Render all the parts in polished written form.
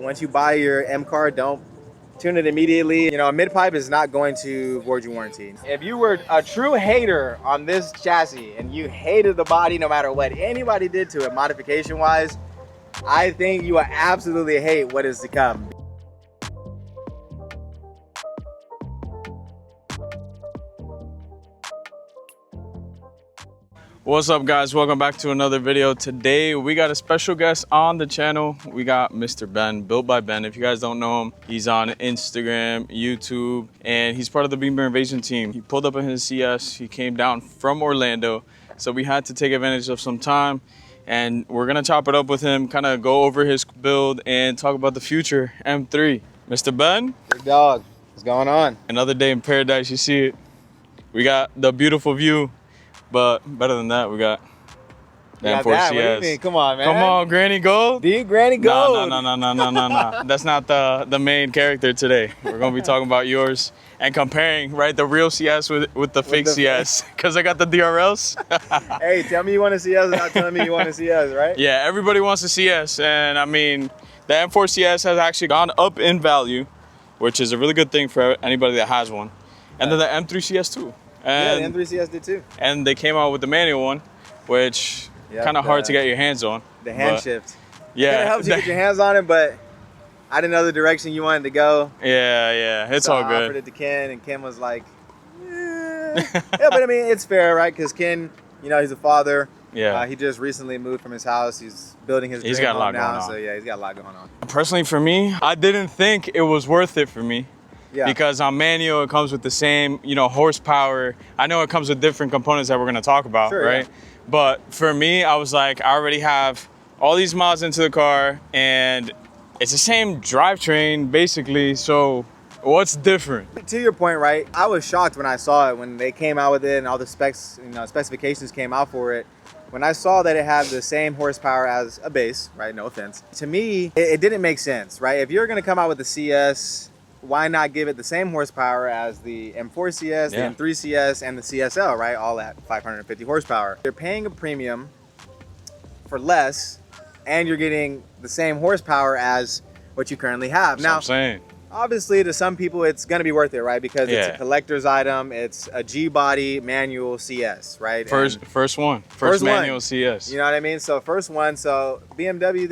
Once you buy your M card, don't tune it immediately. You know, a mid-pipe is not going to void your warranty. If you were a true hater on this chassis and you hated the body no matter what anybody did to it modification-wise, I think you will absolutely hate what is to come. What's up, guys? Welcome back to another video. Today we got a special guest on the channel. We got Mr. Ben, Built by Ben. If you guys don't know him, he's on Instagram, YouTube, and he's part of the BMW Invasion team. He pulled up in his CS. He came down from Orlando, so we had to take advantage of some time, and we're gonna chop it up with him, kind of go over his build and talk about the future M3. Mr. Ben? Big dog, what's going on? Another day in paradise, you see it. We got the beautiful view. But better than that, we got the M4 CS. What do you mean? Come on, man. Come on, Granny Gold. Deep Granny Gold. No. That's not the main character today. We're gonna be talking about yours and comparing, right, the real CS with the fake CS, because I got the DRLs. Hey, tell me you want a CS without telling me you want a CS, right? Yeah, everybody wants a CS, and I mean, the M4 CS has actually gone up in value, which is a really good thing for anybody that has one. And then the M3 CS too. And, yeah, the M3 CS did too. And they came out with the manual one, which kind of hard to get your hands on. The hand shift. Yeah. It helps you get your hands on it, but I didn't know the direction you wanted to go. Yeah, it's all good. I offered it to Ken, and Ken was like, yeah, but I mean, it's fair, right? Because Ken, you know, he's a father. Yeah. He just recently moved from his house. He's building his dream home now. So yeah, he's got a lot going on. Personally, for me, I didn't think it was worth it for me. Yeah. Because on manual, it comes with the same, you know, horsepower. I know it comes with different components that we're going to talk about, sure, right? Yeah. But for me, I was like, I already have all these mods into the car, and it's the same drivetrain, basically. So what's different? To your point, right? I was shocked when I saw it, when they came out with it and all the specs, you know, specifications came out for it. When I saw that it had the same horsepower as a base, right? No offense. To me, it didn't make sense, right? If you're going to come out with the CS, why not give it the same horsepower as the M4 CS, the M3 CS, and the CSL, right? All at 550 horsepower. You're paying a premium for less, and you're getting the same horsepower as what you currently have. That's what I'm saying. Obviously, to some people, it's going to be worth it, right? Because it's a collector's item. It's a G-body manual CS, right? First manual CS. You know what I mean? So first one. So BMW,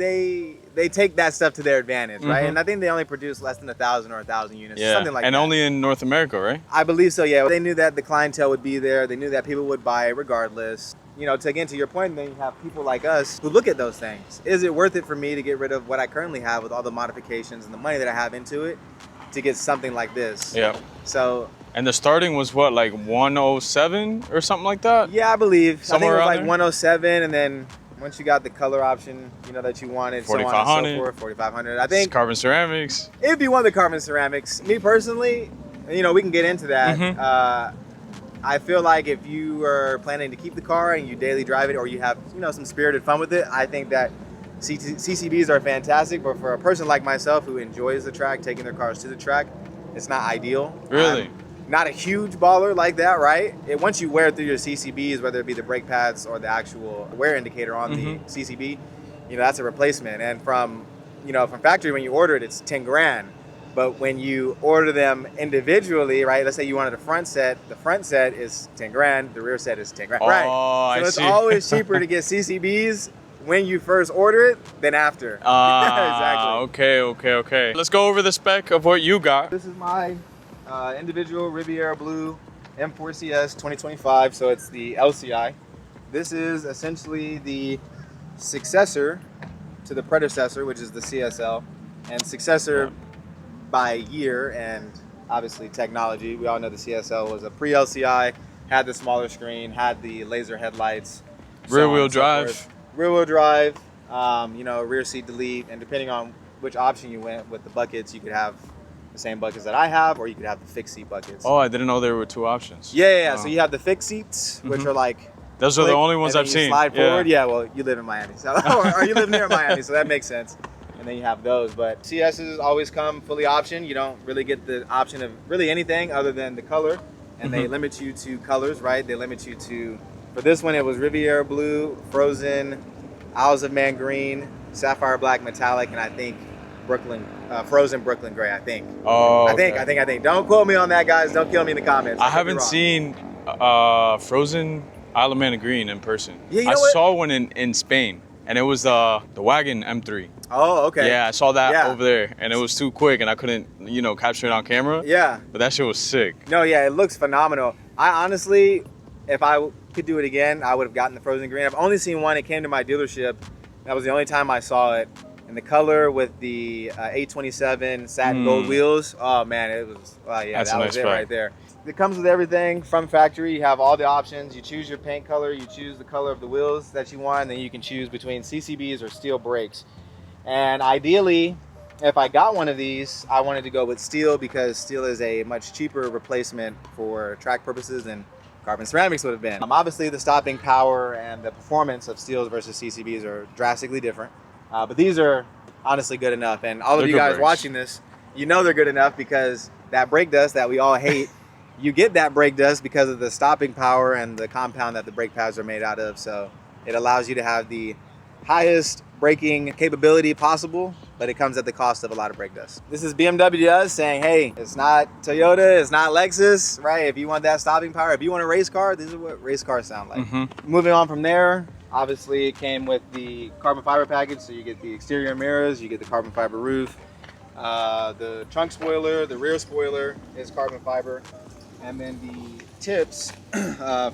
they take that stuff to their advantage, right? And I think they only produce less than 1,000 or 1,000 units, something like that. And only in North America, right? I believe so, yeah. They knew that the clientele would be there. They knew that people would buy it regardless. You know, again, to your point, then you have people like us who look at those things. Is it worth it for me to get rid of what I currently have with all the modifications and the money that I have into it to get something like this? Yeah. So. And the starting was what, like 107 or something like that? Yeah, I believe. Somewhere I think it was like there? 107, and then once you got the color option, you know, that you wanted, 4,500. so on and so forth, 4,500. I think carbon ceramics. If you want the carbon ceramics, me personally, you know, we can get into that. I feel like if you are planning to keep the car and you daily drive it, or you have, you know, some spirited fun with it, I think that CCBs are fantastic. But for a person like myself who enjoys the track, taking their cars to the track, it's not ideal. Really? Not a huge baller like that, right? Once you wear through your CCBs, whether it be the brake pads or the actual wear indicator on the CCB, you know, that's a replacement. And from factory, when you order it, it's 10 grand. But when you order them individually, right? Let's say you wanted a front set. The front set is 10 grand. The rear set is 10 grand. Oh, right. So it's always cheaper to get CCBs when you first order it than after. Exactly. Okay. Let's go over the spec of what you got. This is my individual Riviera Blue M4 CS 2025. So it's the LCI. This is essentially the successor to the predecessor, which is the CSL, and successor by year and obviously technology. We all know the CSL was a pre-LCI, had the smaller screen, had the laser headlights, rear-wheel drive, you know, rear seat delete, and depending on which option you went with the buckets, you could have the same buckets that I have, or you could have the fixed seat buckets. Oh, I didn't know there were two options. Yeah. So you have the fixed seats, which are like, those are the only ones I've seen. Slide forward. Yeah, well, you live in Miami, so or you live near Miami, so that makes sense. And then you have those, but CSs always come fully optioned. You don't really get the option of really anything other than the color, and they limit you to colors, right? They limit you to, for this one, it was Riviera Blue, Frozen, Isles of Man Green, Sapphire Black Metallic, and I think Brooklyn, frozen Brooklyn gray, I think. Oh, I think. Don't quote me on that, guys. Don't kill me in the comments. I haven't seen frozen Isle of Man green in person. Yeah, I saw one in Spain, and it was the wagon M3. Oh, okay. Yeah, I saw that over there, and it was too quick, and I couldn't, capture it on camera. Yeah. But that shit was sick. No, yeah, it looks phenomenal. I honestly, if I could do it again, I would have gotten the frozen green. I've only seen one. It came to my dealership. That was the only time I saw it. And the color with the 827 satin gold wheels. Oh man, it was. Yeah, that was it right there. It comes with everything from factory. You have all the options. You choose your paint color. You choose the color of the wheels that you want. And then you can choose between CCBs or steel brakes. And ideally, if I got one of these, I wanted to go with steel because steel is a much cheaper replacement for track purposes than carbon ceramics would have been. Obviously, the stopping power and the performance of steels versus CCBs are drastically different. But these are honestly good enough. And all of you guys watching this, you know they're good enough because that brake dust that we all hate, you get that brake dust because of the stopping power and the compound that the brake pads are made out of. So it allows you to have the highest braking capability possible, but it comes at the cost of a lot of brake dust. This is BMW to us saying, hey, it's not Toyota, it's not Lexus, right? If you want that stopping power, if you want a race car, this is what race cars sound like. Moving on from there, obviously it came with the carbon fiber package, so you get the exterior mirrors, you get the carbon fiber roof, the trunk spoiler, the rear spoiler is carbon fiber, and then the tips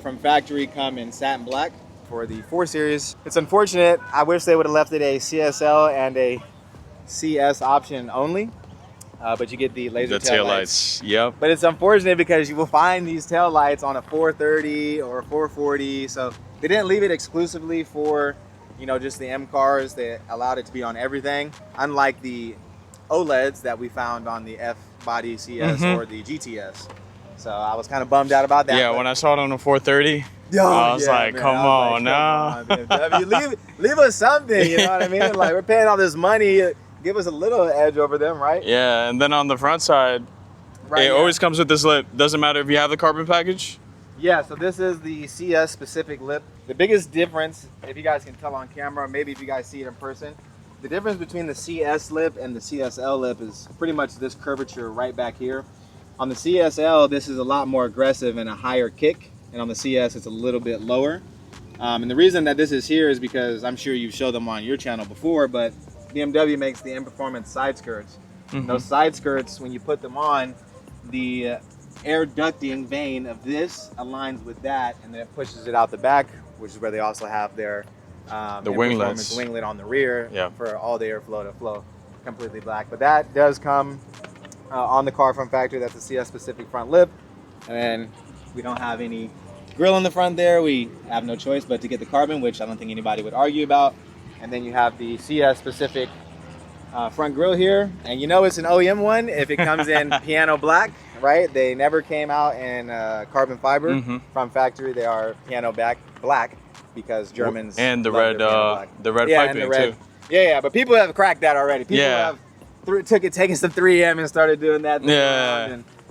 from factory come in satin black. For the 4 Series. It's unfortunate. I wish they would have left it a CSL and a CS option only, but you get the laser tail lights. Yep. But it's unfortunate because you will find these tail lights on a 430 or a 440. So they didn't leave it exclusively for, just the M cars. They allowed it to be on everything, unlike the OLEDs that we found on the F body CS or the GTS. So I was kind of bummed out about that. Yeah, when I saw it on the 430. I was like, come on now. Leave us something, you know what I mean? Like, we're paying all this money, give us a little edge over them, right? Yeah, and then on the front side, it always comes with this lip. Doesn't matter if you have the carbon package? Yeah, so this is the CS specific lip. The biggest difference, if you guys can tell on camera, maybe if you guys see it in person, the difference between the CS lip and the CSL lip is pretty much this curvature right back here. On the CSL, this is a lot more aggressive and a higher kick. And on the CS, it's a little bit lower. And the reason that this is here is because I'm sure you've showed them on your channel before, but BMW makes the M-Performance side skirts. Those side skirts, when you put them on, the air ducting vane of this aligns with that, and then it pushes it out the back, which is where they also have their the winglet on the rear for all the airflow to flow completely black. But that does come on the car from factory. That's a CS specific front lip. And then we don't have any grill in the front there. We have no choice but to get the carbon, which I don't think anybody would argue about. And then you have the CS specific front grille here. And it's an OEM one if it comes in piano black, right? They never came out in carbon fiber from factory. They are piano black because Germans and the red piping too. Yeah, but people have cracked that already. People have taken some 3M and started doing that.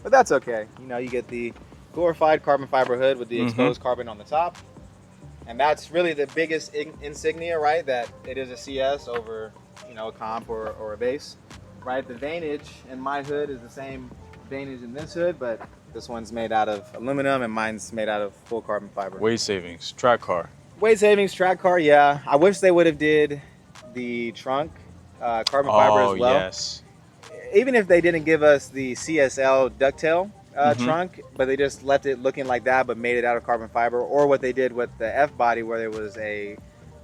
But that's okay. You get the glorified carbon fiber hood with the exposed carbon on the top. And that's really the biggest insignia, right? That it is a CS over, a comp or a base, right? The vanage in my hood is the same vanage in this hood, but this one's made out of aluminum and mine's made out of full carbon fiber. Weight savings, track car. Weight savings, track car, yeah. I wish they would have did the trunk carbon fiber as well. Yes. Even if they didn't give us the CSL ducktail trunk, but they just left it looking like that, but made it out of carbon fiber, or what they did with the F body, where there was a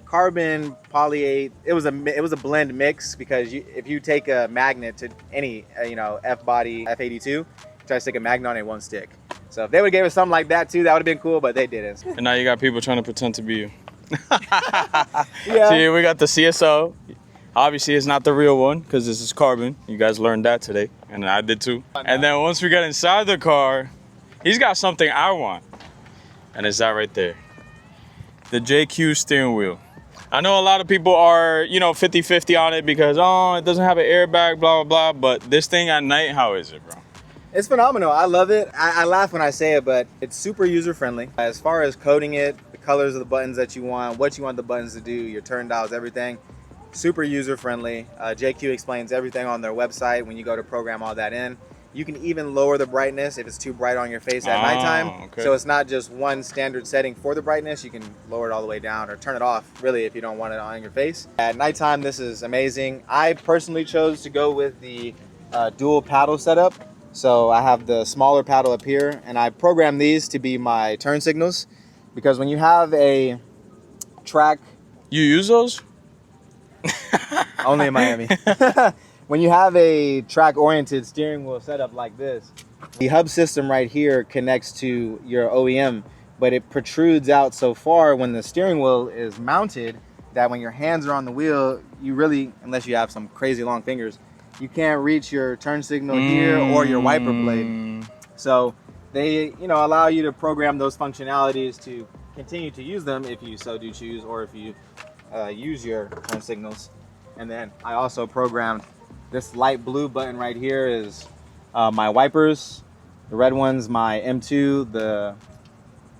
carbon polyate. It was a blend mix, because if you take a magnet to any F body F82, try to stick a magnet on it, won't stick. So if they would have gave us something like that too, that would have been cool, but they didn't. And now you got people trying to pretend to be you. Yeah. See, we got the CSO. Obviously, it's not the real one because this is carbon. You guys learned that today, and I did too. And then once we got inside the car, he's got something I want, and it's that right there. The JQ steering wheel. I know a lot of people are, 50-50 on it because, it doesn't have an airbag, blah, blah, blah. But this thing at night, how is it, bro? It's phenomenal. I love it. I laugh when I say it, but it's super user-friendly. As far as coding it, the colors of the buttons that you want, what you want the buttons to do, your turn dials, everything, super user friendly. JQ explains everything on their website when you go to program all that in. You can even lower the brightness if it's too bright on your face at nighttime. Okay. So it's not just one standard setting for the brightness. You can lower it all the way down or turn it off, really, if you don't want it on your face. At nighttime, this is amazing. I personally chose to go with the dual paddle setup. So I have the smaller paddle up here, and I programmed these to be my turn signals, because when you have a track... You use those? Only in Miami. When you have a track-oriented steering wheel setup like this, the hub system right here connects to your OEM, but it protrudes out so far when the steering wheel is mounted that when your hands are on the wheel, you really, unless you have some crazy long fingers, you can't reach your turn signal here or your wiper blade. So they, allow you to program those functionalities to continue to use them if you so do choose, or if you use your turn signals. And then I also programmed this light blue button right here is my wipers. The red one's my M2. The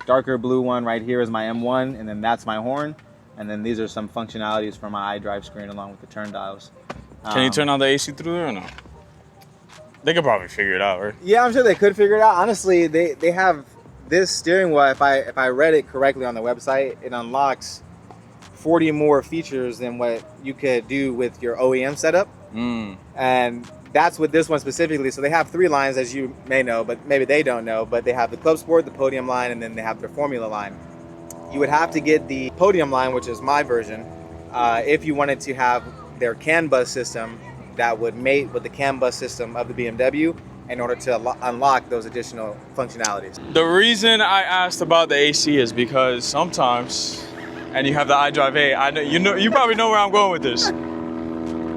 darker blue one right here is my M1, and then that's my horn. And then these are some functionalities for my iDrive screen along with the turn dials. Can you turn on the AC through there or no? They could probably figure it out, right? Yeah, I'm sure they could figure it out. Honestly, they have this steering wheel. If I read it correctly on the website, it unlocks 40 more features than what you could do with your OEM setup. And that's with this one specifically. So they have 3 lines, as you may know, but maybe they don't know, but they have the Club Sport, the Podium line, and then they have their Formula line. You would have to get the Podium line, which is my version, if you wanted to have their CAN bus system that would mate with the CAN bus system of the BMW in order to unlock those additional functionalities. The reason I asked about the AC is because sometimes, and you have the iDrive 8, I know you probably know where I'm going with this.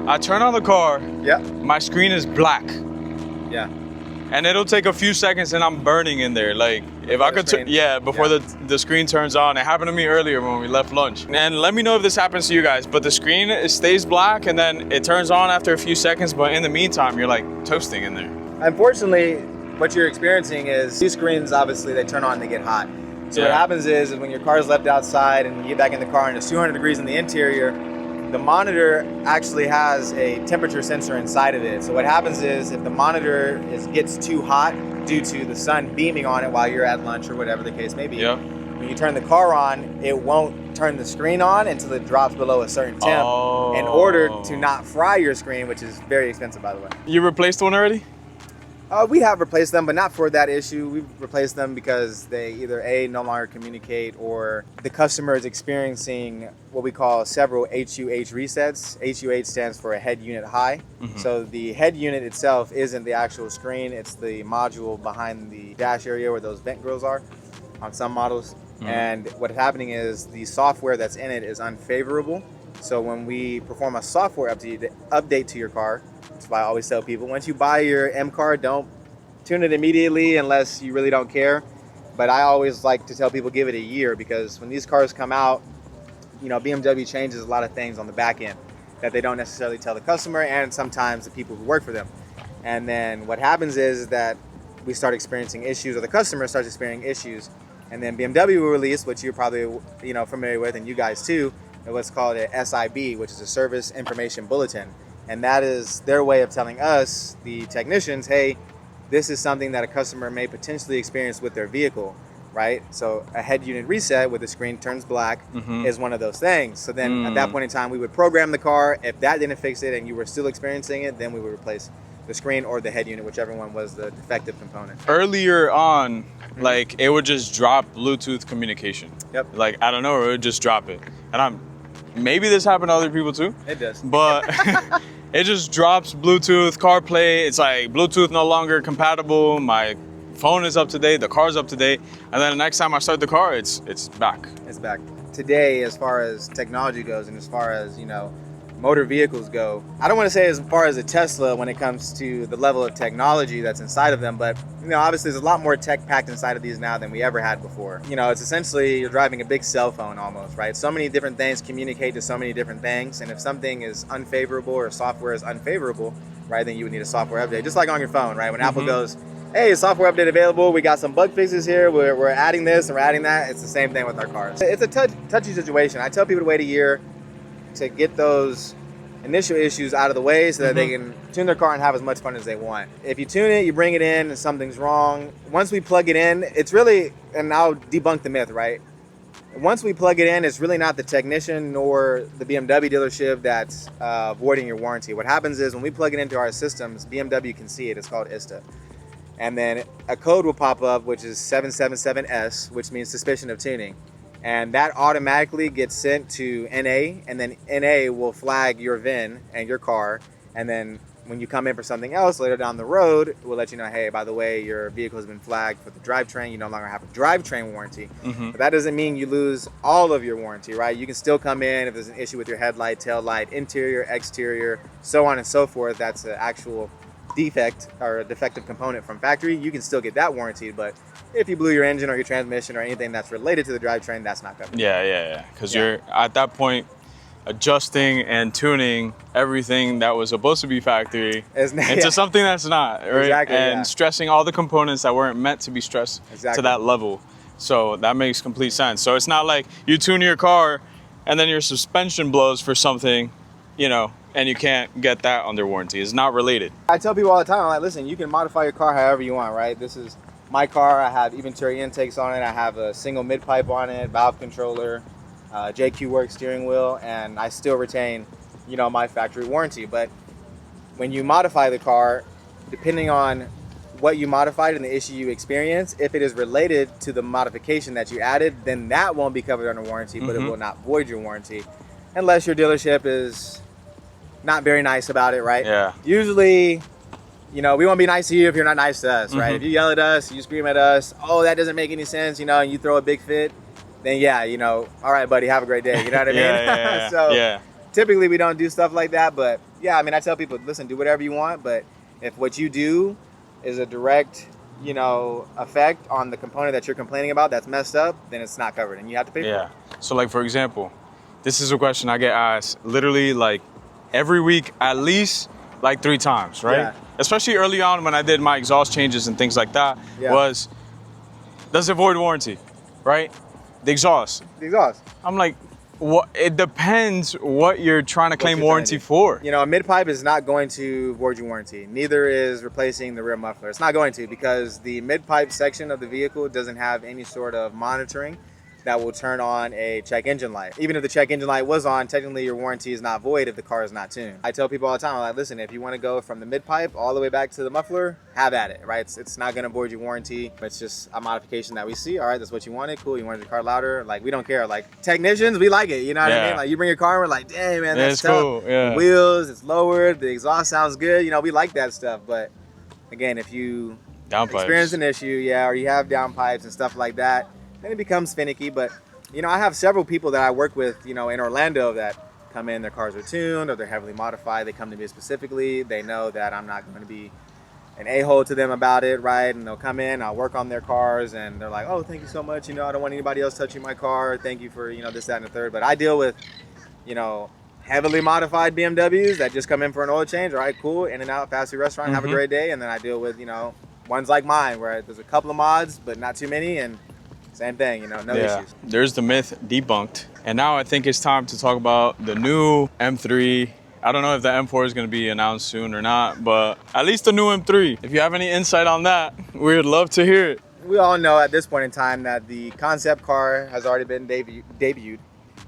I turn on the car, yeah, my screen is black. Yeah. And it'll take a few seconds and I'm burning in there. Like, if I could, before the screen turns on. It happened to me earlier when we left lunch. And let me know if this happens to you guys, but the screen, it stays black and then it turns on after a few seconds, but in the meantime, you're like toasting in there. Unfortunately, what you're experiencing is these screens, obviously, they turn on and they get hot. So what happens is when your car is left outside and you get back in the car and it's 200 degrees in the interior, the monitor actually has a temperature sensor inside of it. So what happens is if the monitor gets too hot due to the sun beaming on it while you're at lunch or whatever the case may be, when you turn the car on, it won't turn the screen on until it drops below a certain temp in order to not fry your screen, which is very expensive, by the way. You replaced one already? We have replaced them, but not for that issue. We've replaced them because they either no longer communicate, or the customer is experiencing what we call several HUH resets. HUH stands for a head unit high. So the head unit itself isn't the actual screen, it's the module behind the dash area where those vent grills are on some models. And what's happening is the software that's in it is unfavorable. So when we perform a software update to your car, that's why I always tell people, once you buy your M car, don't tune it immediately unless you really don't care. But I always like to tell people, give it a year, because when these cars come out, BMW changes a lot of things on the back end that they don't necessarily tell the customer and sometimes the people who work for them. And then what happens is that we start experiencing issues, or the customer starts experiencing issues, and then BMW will release, which you're probably familiar with, and you guys too, what's called a SIB, which is a Service Information Bulletin. And that is their way of telling us, the technicians, hey, this is something that a customer may potentially experience with their vehicle, right? So a head unit reset where the screen turns black is one of those things. So then at that point in time, we would program the car. If that didn't fix it and you were still experiencing it, then we would replace the screen or the head unit, whichever one was the defective component. Earlier on, like, it would just drop Bluetooth communication. Yep. Like, I don't know, it would just drop it. And maybe this happened to other people too. It does. But it just drops Bluetooth, CarPlay. It's like Bluetooth no longer compatible. My phone is up to date, the car's up to date. And then the next time I start the car, it's back. It's back. Today, as far as technology goes and as far as, motor vehicles go, I don't want to say as far as a Tesla when it comes to the level of technology that's inside of them, but obviously there's a lot more tech packed inside of these now than we ever had before. It's essentially you're driving a big cell phone almost, right? So many different things communicate to so many different things, and if something is unfavorable or software is unfavorable, right, then you would need a software update, just like on your phone, right? When Apple goes, hey, software update available, we got some bug fixes here, we're adding this and we're adding that, it's the same thing with our cars. It's a touchy situation. I tell people to wait a year to get those initial issues out of the way so that they can tune their car and have as much fun as they want. If you tune it, you bring it in and something's wrong. Once we plug it in, it's really, and I'll debunk the myth, right? Once we plug it in, it's really not the technician nor the BMW dealership that's voiding your warranty. What happens is when we plug it into our systems, BMW can see it. It's called ISTA. And then a code will pop up, which is 777S, which means suspicion of tuning. And that automatically gets sent to NA, and then NA will flag your VIN and your car. And then when you come in for something else later down the road, we'll let you know, hey, by the way, your vehicle has been flagged for the drivetrain. You no longer have a drivetrain warranty. But that doesn't mean you lose all of your warranty, right? You can still come in if there's an issue with your headlight, tail light, interior, exterior, so on and so forth. That's an actual defect or a defective component from factory. You can still get that warranty, but if you blew your engine or your transmission or anything that's related to the drivetrain, that's not covered. Yeah. Because you're at that point adjusting and tuning everything that was supposed to be factory into something that's not, right? Exactly, and stressing all the components that weren't meant to be stressed to that level. So that makes complete sense. So it's not like you tune your car and then your suspension blows for something, you know, and you can't get that under warranty. It's not related. I tell people all the time, I'm like, listen, you can modify your car however you want, right? This is my car. I have inventory intakes on it. I have a single mid pipe on it, valve controller, JQ Works steering wheel, and I still retain, you know, my factory warranty. But when you modify the car, depending on what you modified and the issue you experience, if it is related to the modification that you added, then that won't be covered under warranty, but it will not void your warranty unless your dealership is not very nice about it, right? Yeah. Usually, you know, we won't be nice to you if you're not nice to us, right? If you yell at us, you scream at us, oh, that doesn't make any sense, you know, and you throw a big fit, then yeah, you know, all right, buddy, have a great day. You know what I mean? So typically we don't do stuff like that, but yeah, I mean, I tell people, listen, do whatever you want, but if what you do is a direct, you know, effect on the component that you're complaining about that's messed up, then it's not covered and you have to pay for it. So like, for example, this is a question I get asked literally like every week, at least like 3 times, right? Especially early on when I did my exhaust changes and things like that, was, does it void warranty, right? The exhaust. I'm like, what? It depends what you're trying to claim warranty for. You know, a mid-pipe is not going to void your warranty. Neither is replacing the rear muffler. It's not going to, because the mid-pipe section of the vehicle doesn't have any sort of monitoring that will turn on a check engine light. Even if the check engine light was on, technically your warranty is not void if the car is not tuned. I tell people all the time, I'm like, listen, if you want to go from the mid-pipe all the way back to the muffler, have at it, right? It's not going to void your warranty. It's just a modification that we see. All right, that's what you wanted. Cool, you wanted your car louder. Like, we don't care. Like, technicians, we like it. You know what I mean? Like, you bring your car and we're like, dang, man, that's tough. Cool. The wheels, it's lowered. The exhaust sounds good. You know, we like that stuff. But again, if you experience an issue, or you have downpipes and stuff like that, then it becomes finicky. But you know, I have several people that I work with, you know, in Orlando that come in, their cars are tuned or they're heavily modified. They come to me specifically. They know that I'm not going to be an a-hole to them about it, right? And they'll come in, I'll work on their cars, and they're like, oh, thank you so much. You know, I don't want anybody else touching my car. Thank you for, you know, this, that, and the third. But I deal with, you know, heavily modified BMWs that just come in for an oil change. All right, cool, in and out, fast food restaurant, have a great day. And then I deal with, you know, ones like mine where there's a couple of mods, but not too many, and same thing, you know, no issues. There's the myth debunked. And now I think it's time to talk about the new M3. I don't know if the M4 is going to be announced soon or not, but at least the new M3. If you have any insight on that, we would love to hear it. We all know at this point in time that the concept car has already been debuted.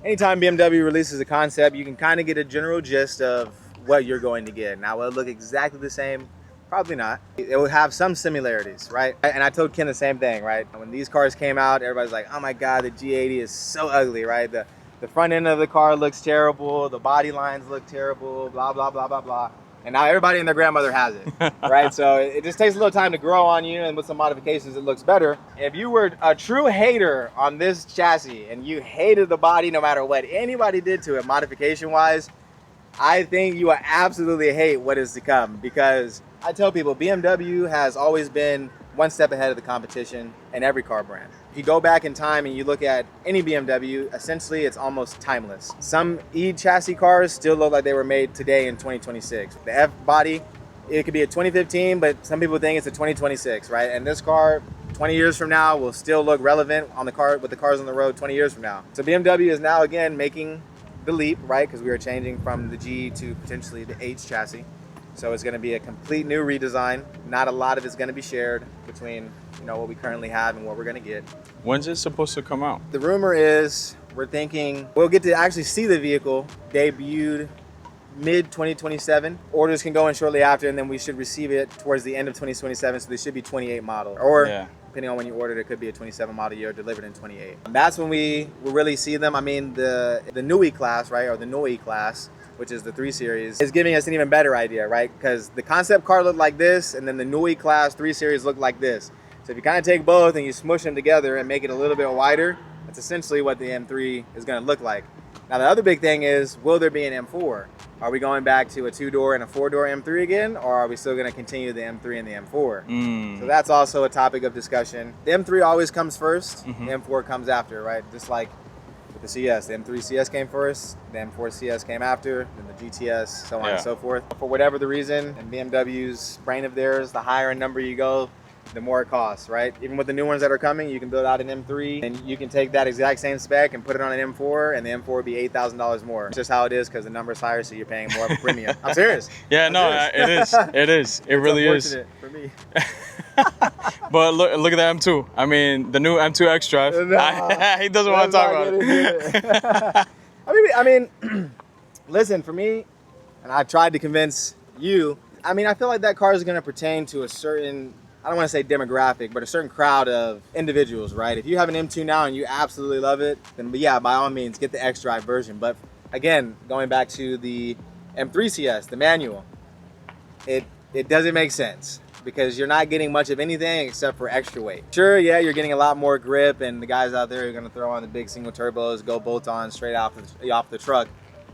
Anytime BMW releases a concept, you can kind of get a general gist of what you're going to get. Now, will it look exactly the same? Probably not. It will have some similarities, right? And I told Ken the same thing, right? When these cars came out, everybody's like, oh my God, the G80 is so ugly, right? The front end of the car looks terrible. The body lines look terrible, blah, blah, blah, blah, blah. And now everybody and their grandmother has it, right? So it just takes a little time to grow on you, and with some modifications, it looks better. If you were a true hater on this chassis and you hated the body no matter what anybody did to it modification-wise, I think you will absolutely hate what is to come, because I tell people BMW has always been one step ahead of the competition in every car brand. If you go back in time and you look at any BMW, essentially it's almost timeless. Some E-chassis cars still look like they were made today in 2026. The F body, it could be a 2015, but some people think it's a 2026, right? And this car, 20 years from now, will still look relevant on the car with the cars on the road 20 years from now. So BMW is now again making the leap, right? Because we were changing from the G to potentially the H chassis. So it's going to be a complete new redesign. Not a lot of it's going to be shared between, you know, what we currently have and what we're going to get. When's it supposed to come out? The rumor is we're thinking we'll get to actually see the vehicle debuted mid-2027. Orders can go in shortly after, and then we should receive it towards the end of 2027. So they should be 28 model, or depending on when you ordered, it could be a 27 model year delivered in 28. That's when we will really see them. I mean, the NUI class, right, or the NUI class, which is the 3 Series, is giving us an even better idea, right? Because the concept car looked like this, and then the NUI class 3 Series looked like this. So if you kind of take both and you smush them together and make it a little bit wider, that's essentially what the M3 is going to look like. Now the other big thing is, will there be an M4? Are we going back to a 2-door and a 4-door M3 again, or are we still going to continue the M3 and the M4? So that's also a topic of discussion. The M3 always comes first, the M4 comes after, right? Just like with the CS, the M3 CS came first, the M4 CS came after, then the GTS, so on and so forth. For whatever the reason, in BMW's brain of theirs, the higher a number you go, the more it costs, right? Even with the new ones that are coming, you can build out an M3 and you can take that exact same spec and put it on an M4, and the M4 would be $8,000 more. It's just how it is because the number's higher, so you're paying more of a premium. I'm serious. Yeah, I'm serious. It is. It really is. For me. But look at the M2. I mean, the new M2 X-Drive. He doesn't want to talk about it. I mean, listen, for me, and I tried to convince you, I mean, I feel like that car is going to pertain to a certain, I don't want to say demographic, but a certain crowd of individuals, right? If you have an M2 now and you absolutely love it, then yeah, by all means, get the X-Drive version. But again, going back to the M3 CS, the manual, it doesn't make sense because you're not getting much of anything except for extra weight. Sure, yeah, you're getting a lot more grip, and the guys out there are going to throw on the big single turbos, go bolt-on straight off the truck.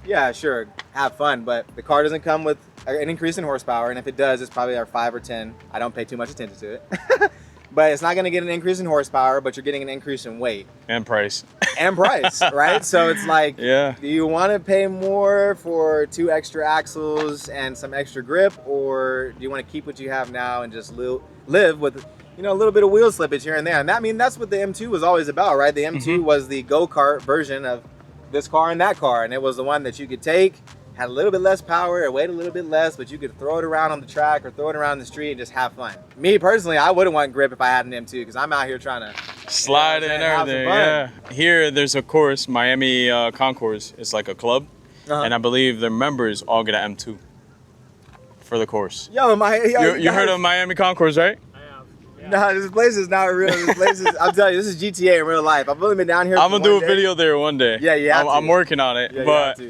Yeah, sure, have fun, but the car doesn't come with an increase in horsepower, and if it does, it's probably our 5 or 10. I don't pay too much attention to it. But it's not going to get an increase in horsepower, but you're getting an increase in weight. And price. And price, right? So it's like, yeah. Do you want to pay more for 2 extra axles and some extra grip, or do you want to keep what you have now and just live with, you know, a little bit of wheel slippage here and there? And that's what the M2 was always about, right? The M2 was the go-kart version of this car and that car, and it was the one that you could take, had a little bit less power, it weighed a little bit less, but you could throw it around on the track or throw it around the street and just have fun. Me personally, I wouldn't want grip if I had an M2 because I'm out here trying to slide and everything. Yeah. Here, there's a course, Miami Concourse. It's like a club, and I believe their members all get an M2 for the course. You heard of Miami Concourse, right? No, this place is not real. This place is, I'm telling you, this is GTA in real life. I've only been down here. I'm gonna do a video there one day. Yeah, you have to. I'm working on it, yeah, but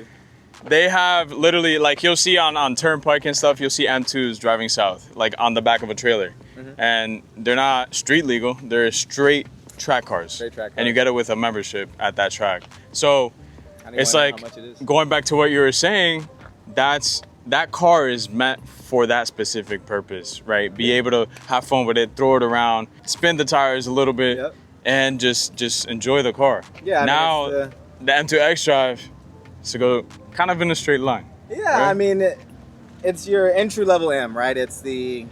they have literally, like, you'll see on Turnpike and stuff, you'll see M2s driving south, like on the back of a trailer, and they're not street legal. They're straight track cars, and you get it with a membership at that track. So it's like going back to what you were saying. That car is meant for that specific purpose, right? Be able to have fun with it, throw it around, spin the tires a little bit, and just enjoy the car. Yeah. Now the M2 X-Drive is to go kind of in a straight line. Yeah, right? I mean, it's your entry-level M, right? It's the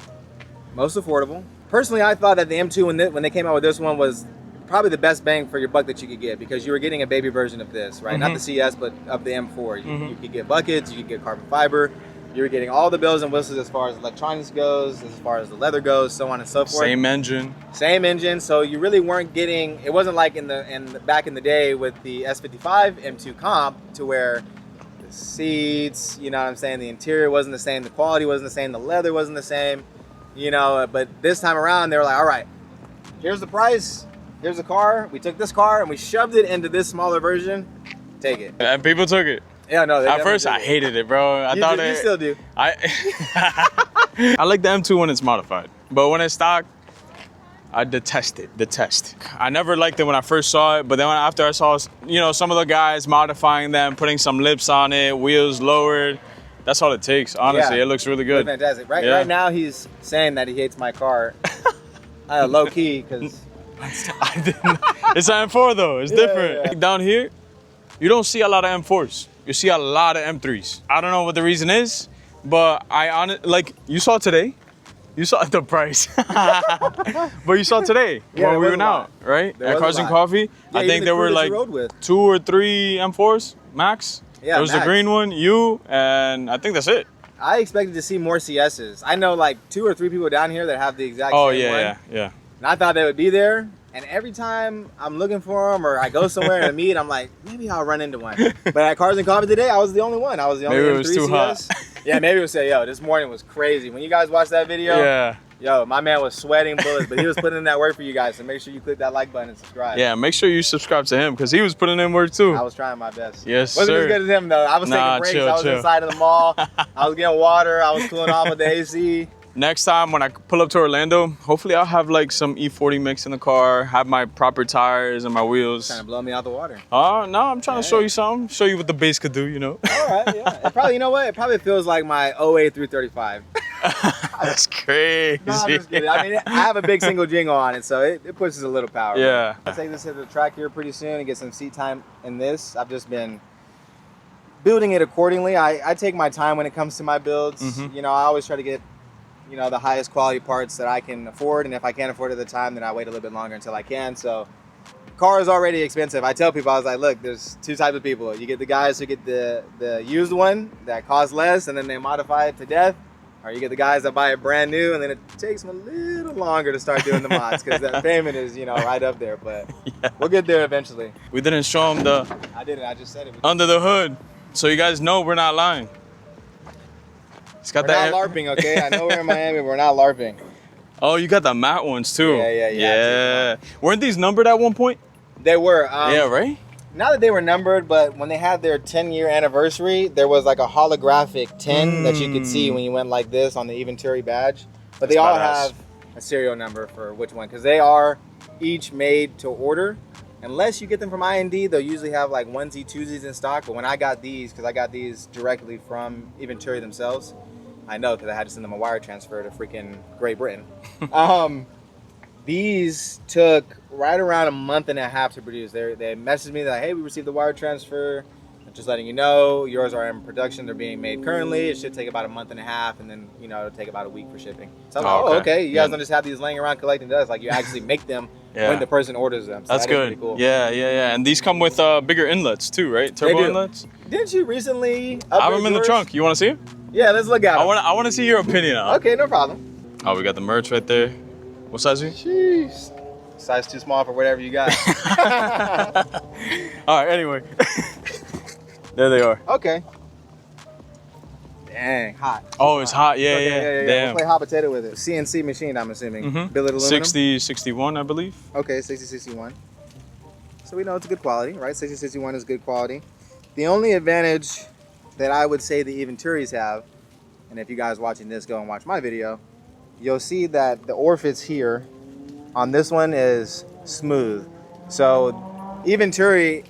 most affordable. Personally, I thought that the M2, when they came out with this one, was probably the best bang for your buck that you could get because you were getting a baby version of this, right? Not the CS, but of the M4. You could get buckets, you could get carbon fiber. You were getting all the bells and whistles as far as electronics goes, as far as the leather goes, so on and so forth. Same engine. Same engine. So you really weren't getting. It wasn't like back in the day with the S55 M2 Comp to where the seats, you know what I'm saying, the interior wasn't the same, the quality wasn't the same, the leather wasn't the same, you know. But this time around, they were like, all right, here's the price. Here's the car. We took this car and we shoved it into this smaller version. Take it. And people took it. Yeah, no. At first, I hated it, bro. You still do. I like the M2 when it's modified, but when it's stock, I detest it. I never liked it when I first saw it, but then after I saw, you know, some of the guys modifying them, putting some lips on it, wheels lowered. That's all it takes. Honestly, it looks really good. Fantastic. Right now, he's saying that he hates my car. Low key, because. It's an M4 though. It's different. Yeah. Down here, you don't see a lot of M4s. You see a lot of M3s. I don't know what the reason is, but like you saw today. You saw the price, but you saw today when we went out, right? At Cars and Coffee. I think there were like 2 or 3 M4s max. Yeah, there was the Max. green one, you, and I think that's it. I expected to see more CSs. I know like 2 or 3 people down here that have the exact same one. Yeah. And I thought they would be there. And every time I'm looking for them or I go somewhere and meet, I'm like, maybe I'll run into one. But at Cars and Coffee today, I was the only one. I was the only Maybe it M3 was too CS. hot. Yeah, maybe it was say, yo, this morning was crazy. When you guys watched that video, Yeah. yo, my man was sweating bullets, but he was putting in that work for you guys. So make sure you click that like button and subscribe. Yeah, make sure you subscribe to him because he was putting in work too. I was trying my best. Yes, Wasn't sir. as good as him though. I was taking breaks. Chill, I was chill. inside of the mall. I was getting water. I was cooling off with the AC. Next time when I pull up to Orlando, hopefully I'll have like some E40 mix in the car, have my proper tires and my wheels. Trying to blow me out the water. Oh, no, I'm trying to show you something. Show you what the base could do, you know? All right, yeah. It probably, you know what? It probably feels like my 08 through 35. That's crazy. No, I'm just kidding. I mean, I have a big single jingle on it, so it pushes a little power. Yeah. I'll take this to the track here pretty soon and get some seat time in this. I've just been building it accordingly. I take my time when it comes to my builds. Mhm. You know, I always try to get, you know, the highest quality parts that I can afford, and if I can't afford it at the time, then I wait a little bit longer until I can. So car is already expensive. I tell people, I was like, look, there's 2 types of people. You get the guys who get the used one that costs less and then they modify it to death, or you get the guys that buy it brand new and then it takes them a little longer to start doing the mods because that payment is, you know, right up there, but Yeah. we'll get there eventually. We didn't show him the I didn't, I just said it. under the hood, so you guys know we're not lying. It's got We're that. not LARPing, okay? I know we're in Miami, but we're not LARPing. Oh, you got the matte ones too. Yeah. Yeah. Weren't these numbered at one point? They were. Yeah, right? Not that they were numbered, but when they had their 10-year anniversary, there was like a holographic 10 that you could see when you went like this on the Eventuri badge. But they That's all badass. have a serial number for which one, because they are each made to order. Unless you get them from IND, they'll usually have like onesie, twosies in stock. But when I got these, because I got these directly from Eventuri themselves, I know because I had to send them a wire transfer to freaking Great Britain. These took right around a month and a half to produce. They messaged me like, hey, we received the wire transfer. Just letting you know, yours are in production. They're being made currently. It should take about a month and a half, and then, you know, it'll take about a week for shipping. So I'm like, oh, okay. You guys don't just have these laying around collecting dust. Like, you actually make them when the person orders them. So That's that is good. pretty cool. Yeah. And these come with bigger inlets too, right? Turbo do. inlets. Didn't you recently I have upgrade them in the yours? trunk. You want to see them? Yeah, let's look at them. I want to see your opinion on. Okay, no problem. Oh, we got the merch right there. What size are you? Jeez. Size too small for whatever you got. All right. Anyway, there they are. Okay. Dang, hot. Oh, it's hot. Yeah. We'll Damn. play hot potato with it. CNC machine, I'm assuming. Mm-hmm. Billet aluminum. 61, I believe. Okay, 6061. So we know it's a good quality, right? 6061 is good quality. The only advantage that I would say the Eventuris have, and if you guys watching this go and watch my video, you'll see that the orifice here on this one is smooth. So Eventuri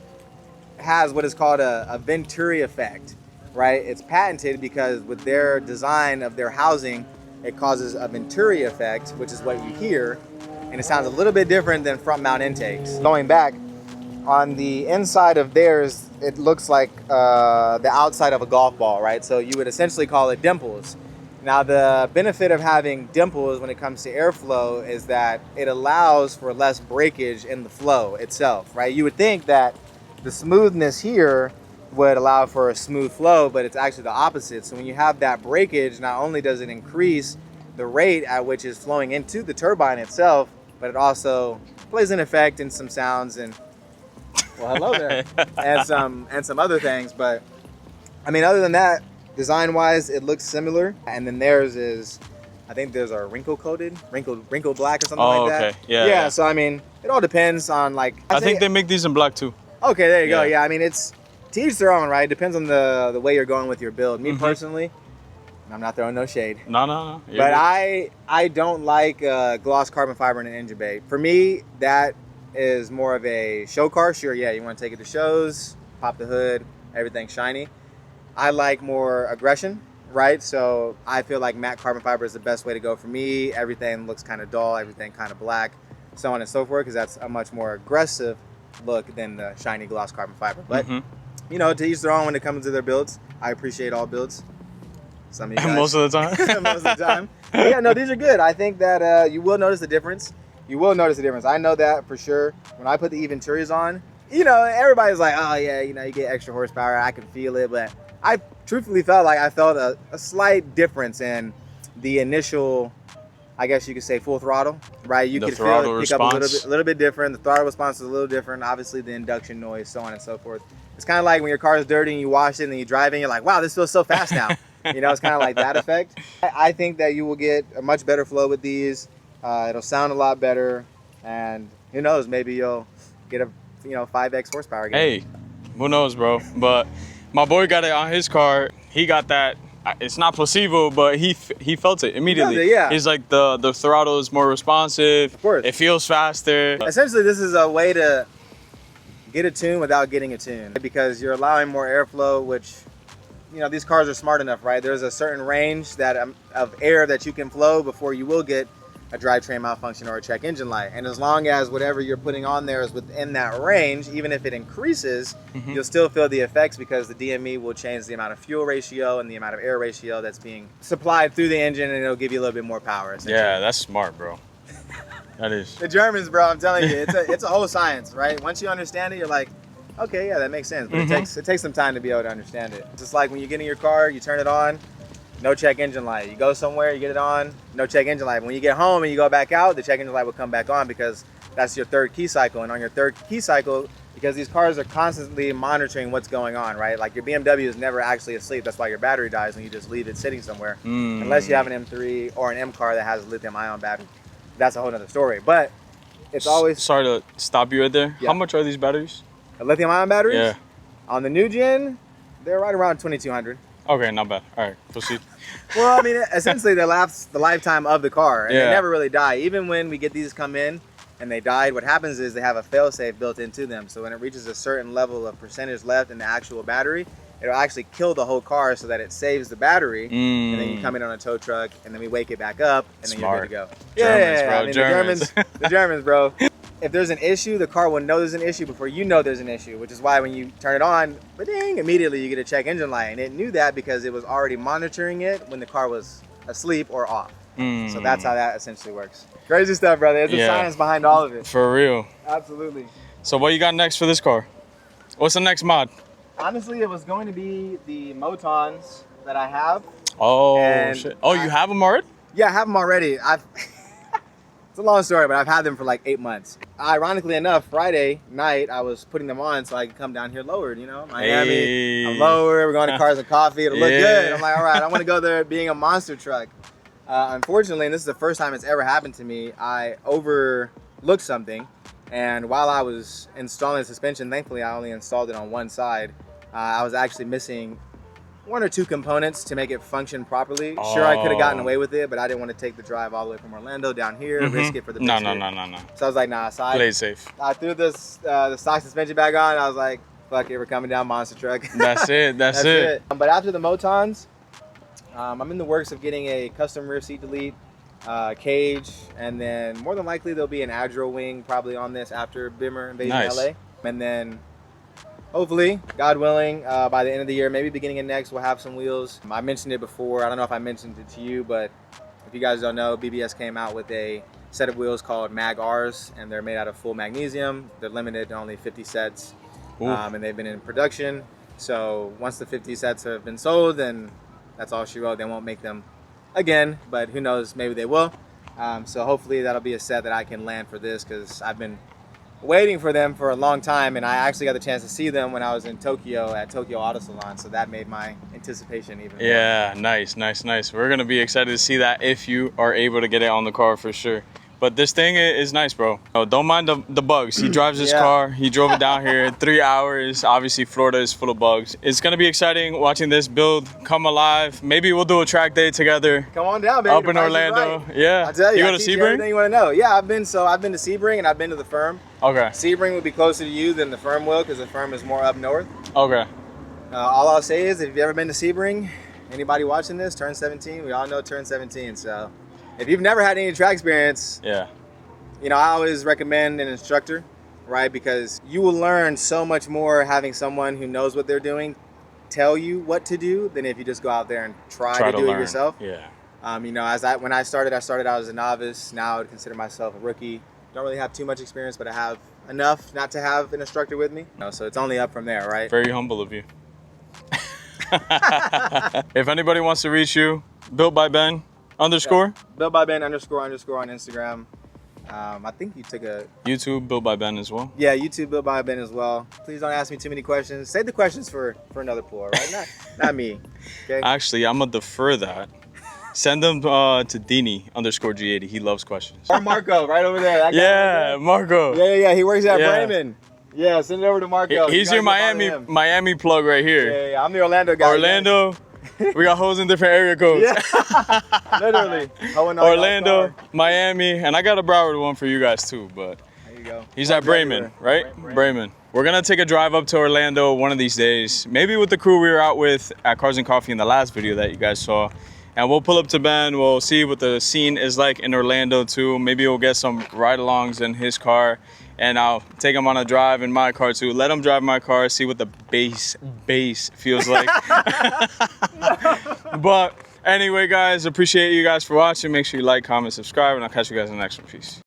has what is called a Venturi effect, right? It's patented because with their design of their housing, it causes a Venturi effect, which is what you hear, and it sounds a little bit different than front mount intakes. Going back, on the inside of theirs, it looks like the outside of a golf ball, right? So you would essentially call it dimples. Now, the benefit of having dimples when it comes to airflow is that it allows for less breakage in the flow itself, right? You would think that the smoothness here would allow for a smooth flow, but it's actually the opposite. So when you have that breakage, not only does it increase the rate at which it's flowing into the turbine itself, but it also plays an effect in some sounds and, well, hello there, and some other things. But I mean, other than that, design-wise, it looks similar. And then theirs is, I think theirs are wrinkle black or something like that. Okay. Yeah. So I mean, it all depends on like. I think they make these in black too. Okay, there you go. Yeah. Yeah, I mean, it's to each their own, right? Depends on the way you're going with your build. Me personally, I'm not throwing no shade. No. You're But good. I don't like gloss carbon fiber in an engine bay. For me, that is more of a show car. Sure, yeah, you want to take it to shows, pop the hood, everything shiny. I like more aggression, right? So I feel like matte carbon fiber is the best way to go for me. Everything looks kind of dull, everything kind of black, so on and so forth, because that's a much more aggressive look than the shiny gloss carbon fiber. But you know, to each their own when it comes to their builds. I appreciate all builds. Some of you guys. Most of the time. Most of the time. But yeah, no, these are good. I think that you will notice the difference. You will notice the difference. I know that for sure. When I put the Eventuris on, you know, everybody's like, oh yeah, you know, you get extra horsepower. I can feel it, but I truthfully felt like I felt a slight difference in the initial, I guess you could say, full throttle, right? You could feel it pick up a little bit different. The throttle response is a little different. Obviously, the induction noise, so on and so forth. It's kind of like when your car is dirty and you wash it and you drive in, you're like, wow, this feels so fast now. You know, it's kind of like that effect. I think that you will get a much better flow with these. It'll sound a lot better, and who knows, maybe you'll get a 5x horsepower again. Hey, who knows, bro? But my boy got it on his car. He got that. It's not placebo, but he felt it immediately. Yeah. He's like the throttle is more responsive. Of course. It feels faster. Essentially, this is a way to get a tune without getting a tune, because you're allowing more airflow, which, you know, these cars are smart enough, right? There's a certain range that of air that you can flow before you will get a drivetrain malfunction or a check engine light. And as long as whatever you're putting on there is within that range, even if it increases, you'll still feel the effects, because the DME will change the amount of fuel ratio and the amount of air ratio that's being supplied through the engine, and it'll give you a little bit more power. Yeah, that's smart, bro. That is. The Germans, bro, I'm telling you, it's a whole science, right? Once you understand it, you're like, okay, yeah, that makes sense. But it takes some time to be able to understand it. It's just like when you get in your car, you turn it on, no check engine light. You go somewhere, you get it on, no check engine light. When you get home and you go back out, the check engine light will come back on, because that's your third key cycle. And on your third key cycle, because these cars are constantly monitoring what's going on, right? Like your BMW is never actually asleep. That's why your battery dies when you just leave it sitting somewhere. Unless you have an M3 or an M car that has a lithium ion battery. That's a whole other story. But it's always... Sorry to stop you right there. Yeah. How much are these batteries? The lithium ion batteries? Yeah. On the new gen, they're right around 2,200. Okay, not bad. All right, proceed. Well, I mean, essentially they last the lifetime of the car, and they never really die. Even when we get these come in and they died, what happens is they have a fail-safe built into them. So when it reaches a certain level of percentage left in the actual battery, it'll actually kill the whole car so that it saves the battery, and then you come in on a tow truck, and then we wake it back up, and then you're good to go. Germans, bro. I mean, the Germans, bro. If there's an issue, the car will know there's an issue before you know there's an issue, which is why when you turn it on, ba-ding, immediately you get a check engine light. And it knew that because it was already monitoring it when the car was asleep or off. So that's how that essentially works. Crazy stuff, brother. There's a science behind all of it. For real. Absolutely. So what you got next for this car? What's the next mod? Honestly, it was going to be the Motons that I have. Oh, shit. Oh, you have them already? Yeah, I have them already. It's a long story, but I've had them for like 8 months. Ironically enough, Friday night, I was putting them on so I could come down here lowered, you know? Miami, hey. I'm lower, we're going to Cars and Coffee, it'll look good. I'm like, all right, I want to go there being a monster truck. Unfortunately, and this is the first time it's ever happened to me, I overlooked something. And while I was installing the suspension, thankfully I only installed it on one side. I was actually missing 1 or 2 components to make it function properly. Sure, I could have gotten away with it, but I didn't want to take the drive all the way from Orlando down here, risk it for the No. So I was like, nah. So play it safe. I threw this the stock suspension back on. I was like, fuck it, we're coming down monster truck. That's it. That's it. But after the Motons, I'm in the works of getting a custom rear seat delete, cage, and then more than likely there'll be an Adro wing probably on this after Bimmer Invasion LA. And then hopefully, God willing, by the end of the year, maybe beginning of next, we'll have some wheels. I mentioned it before. I don't know if I mentioned it to you, but if you guys don't know, BBS came out with a set of wheels called Mag Rs, and they're made out of full magnesium. They're limited to only 50 sets, and they've been in production. So once the 50 sets have been sold, then that's all she wrote. They won't make them again, but who knows, maybe they will. So hopefully that'll be a set that I can land for this, because I've been waiting for them for a long time, and I actually got the chance to see them when I was in Tokyo at Tokyo Auto Salon, so that made my anticipation even more. Yeah, nice. We're gonna be excited to see that if you are able to get it on the car for sure. But this thing is nice, bro. Oh, don't mind the bugs. He drives his car. He drove it down here 3 hours. Obviously, Florida is full of bugs. It's going to be exciting watching this build come alive. Maybe we'll do a track day together. Come on down, baby. Up in Orlando. Right. Yeah. I'll tell you. You go to Sebring? Everything you want to know. Yeah, I've been to Sebring and I've been to the firm. Okay. Sebring will be closer to you than the firm will, because the firm is more up north. Okay. All I'll say is, if you've ever been to Sebring, anybody watching this, turn 17. We all know turn 17. So if you've never had any track experience, you know, I always recommend an instructor, right? Because you will learn so much more having someone who knows what they're doing tell you what to do than if you just go out there and try to do it yourself. Yeah. You know, when I started out as a novice. Now I would consider myself a rookie. don't really have too much experience, but I have enough not to have an instructor with me. You know, so it's only up from there, right? Very humble of you. If anybody wants to reach you, built by Ben underscore? Yeah. Built by Ben underscore on Instagram. I think you took a... YouTube, built by Ben as well. Yeah, YouTube, built by Ben as well. Please don't ask me too many questions. Save the questions for another puller, right? Not me, okay? Actually, I'm gonna defer that. Send them to Dini underscore G80. He loves questions. Or Marco, right over there. That guy Yeah, Marco. Yeah. He works at Yeah. Bremen. Yeah, send it over to Marco. He's your Miami plug right here. Yeah. I'm the Orlando guy. Orlando. We got hoes in different area codes. Yeah. Literally. Orlando, Miami, and I got a Broward one for you guys too, but there you go. he's at Bremen, right? Bremen. We're gonna take a drive up to Orlando one of these days. Maybe with the crew we were out with at Cars and Coffee in the last video that you guys saw. And we'll pull up to Ben, we'll see what the scene is like in Orlando too. Maybe we'll get some ride-alongs in his car, and I'll take him on a drive in my car too. Let him drive my car, see what the bass feels like. But anyway, guys, appreciate you guys for watching. Make sure you like, comment, subscribe, and I'll catch you guys in the next one. Peace.